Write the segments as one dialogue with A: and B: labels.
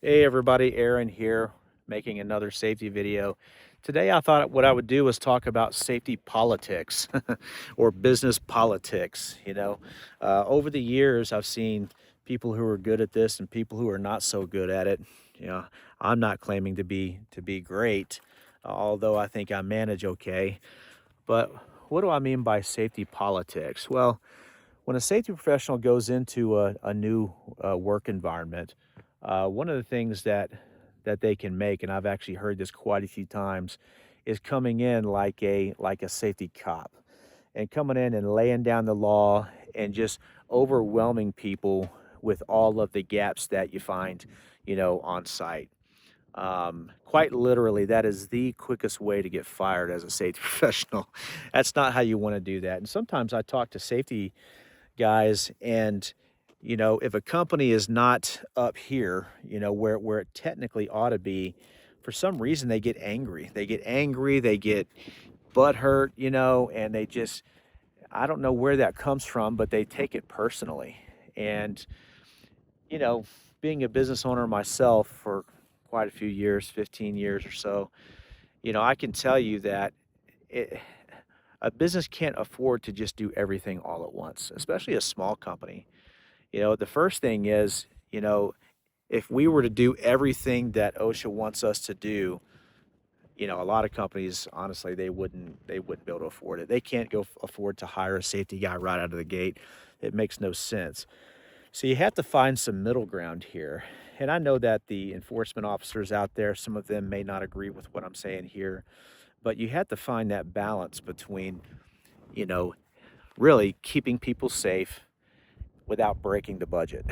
A: Hey everybody, Aaron here, making another safety video. Today I thought what I would do was talk about safety politics or business politics. Over the years I've seen people who are good at this and people who are not so good at it. You know, I'm not claiming to be great, although I think I manage okay. But what do I mean by safety politics? Well, when a safety professional goes into a new work environment, one of the things that they can make, and I've actually heard this quite a few times, is coming in like a safety cop and coming in and laying down the law and just overwhelming people with all of the gaps that you find, on site. Quite literally, that is the quickest way to get fired as a safety professional. That's not how you want to do that. And sometimes I talk to safety guys and if a company is not up here, where it technically ought to be, for some reason they get butthurt, and they just, I don't know where that comes from, but they take it personally. And you know being a business owner myself for quite a few years, 15 years or so, I can tell you that it, a business can't afford to just do everything all at once, especially a small company. The first thing is, if we were to do everything that OSHA wants us to do, a lot of companies, honestly, they wouldn't be able to afford it. They can't afford to hire a safety guy right out of the gate. It makes no sense. So you have to find some middle ground here. And I know that the enforcement officers out there, some of them may not agree with what I'm saying here, but you have to find that balance between, you know, really keeping people safe without breaking the budget.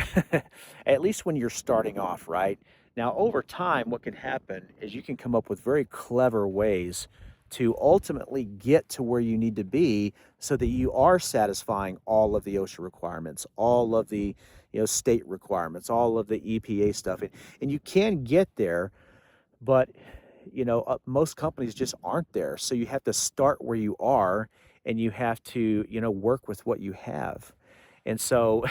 A: At least when you're starting off, right? Now, over time, what can happen is you can come up with very clever ways to ultimately get to where you need to be so that you are satisfying all of the OSHA requirements, all of the state requirements, all of the EPA stuff. And you can get there, but most companies just aren't there. So you have to start where you are and you have to, work with what you have. And so,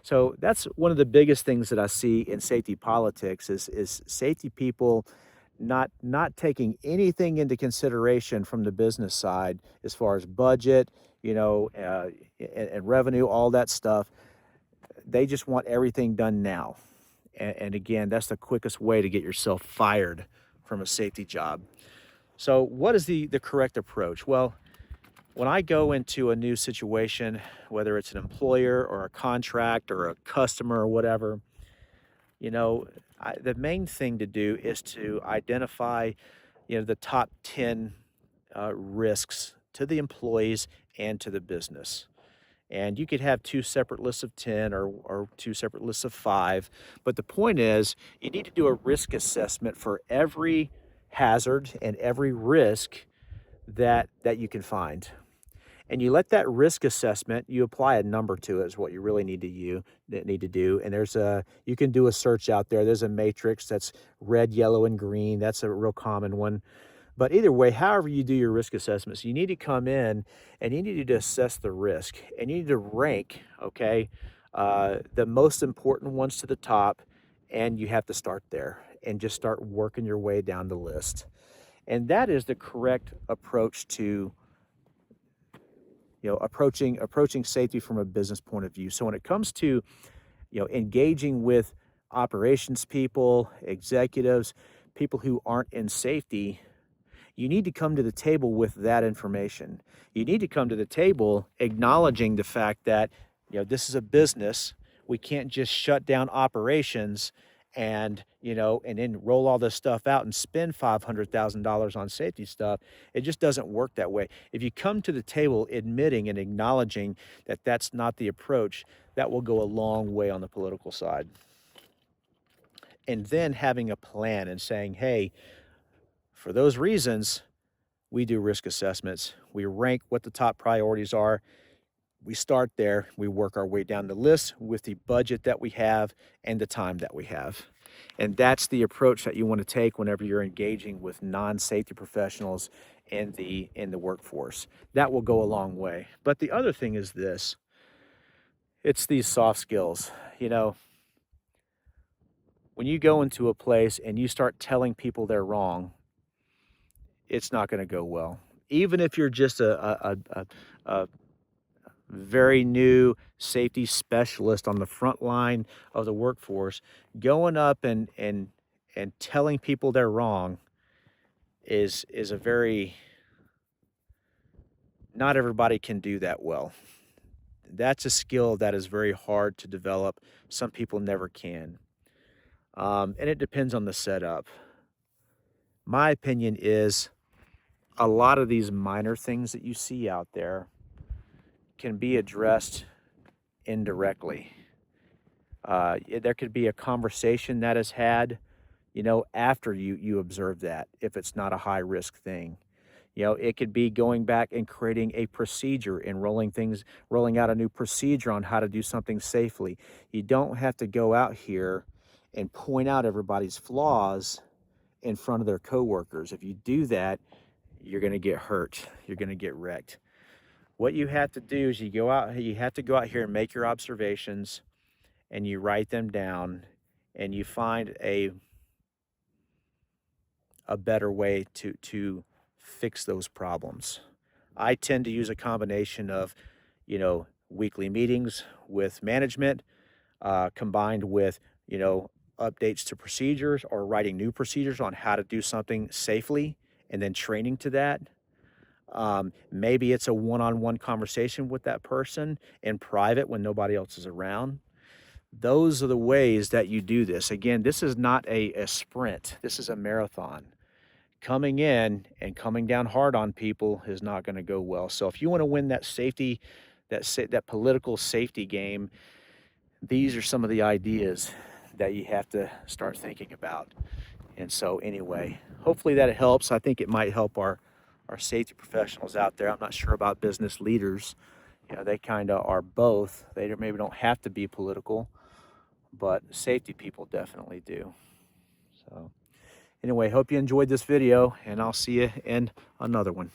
A: so that's one of the biggest things that I see in safety politics is safety people not taking anything into consideration from the business side as far as budget, and revenue, all that stuff. They just want everything done now. And again, that's the quickest way to get yourself fired from a safety job. So, what is the correct approach? Well, when I go into a new situation, whether it's an employer or a contract or a customer or whatever, the main thing to do is to identify, the top 10 risks to the employees and to the business. And you could have two separate lists of 10 or two separate lists of five. But the point is, you need to do a risk assessment for every hazard and every risk that you can find. And you let that risk assessment, you apply a number to it is what you really need to do. And you can do a search out there. There's a matrix that's red, yellow, and green. That's a real common one. But either way, however you do your risk assessments, you need to come in and you need to assess the risk and you need to rank, okay, the most important ones to the top, and you have to start there and just start working your way down the list. And that is the correct approach to approaching safety from a business point of view. So when it comes to engaging with operations people, executives, people who aren't in safety, you need to come to the table with that information. You need to come to the table acknowledging the fact that, this is a business. We can't just shut down operations and then roll all this stuff out and spend $500,000 on safety stuff. It just doesn't work that way. If you come to the table admitting and acknowledging that that's not the approach, that will go a long way on the political side. And then having a plan and saying, hey, for those reasons, we do risk assessments. We rank what the top priorities are. We start there. We work our way down the list with the budget that we have and the time that we have. And that's the approach that you want to take whenever you're engaging with non-safety professionals in the workforce. That will go a long way. But the other thing is this. It's these soft skills. When you go into a place and you start telling people they're wrong, it's not going to go well. Even if you're just a very new safety specialist on the front line of the workforce, going up and telling people they're wrong is a very, not everybody can do that well. That's a skill that is very hard to develop. Some people never can. And it depends on the setup. My opinion is a lot of these minor things that you see out there can be addressed indirectly. There could be a conversation that is had, after you observe that, if it's not a high risk thing. It could be going back and creating a procedure and rolling out a new procedure on how to do something safely. You don't have to go out here and point out everybody's flaws in front of their coworkers. If you do that, you're going to get hurt. You're going to get wrecked. What you have to do is you have to go out here and make your observations and you write them down and you find a better way to fix those problems. I tend to use a combination of, weekly meetings with management, combined with, updates to procedures or writing new procedures on how to do something safely and then training to that. Maybe it's a one-on-one conversation with that person in private when nobody else is around. Those are the ways that you do this. Again, this is not a sprint. This is a marathon. Coming in and coming down hard on people is not going to go well. So if you want to win that safety, that political safety game, these are some of the ideas that you have to start thinking about. And so anyway, hopefully that helps. I think it might help our safety professionals out there. I'm not sure about business leaders. They kind of are both. They maybe don't have to be political, but safety people definitely do. So anyway, hope you enjoyed this video, and I'll see you in another one.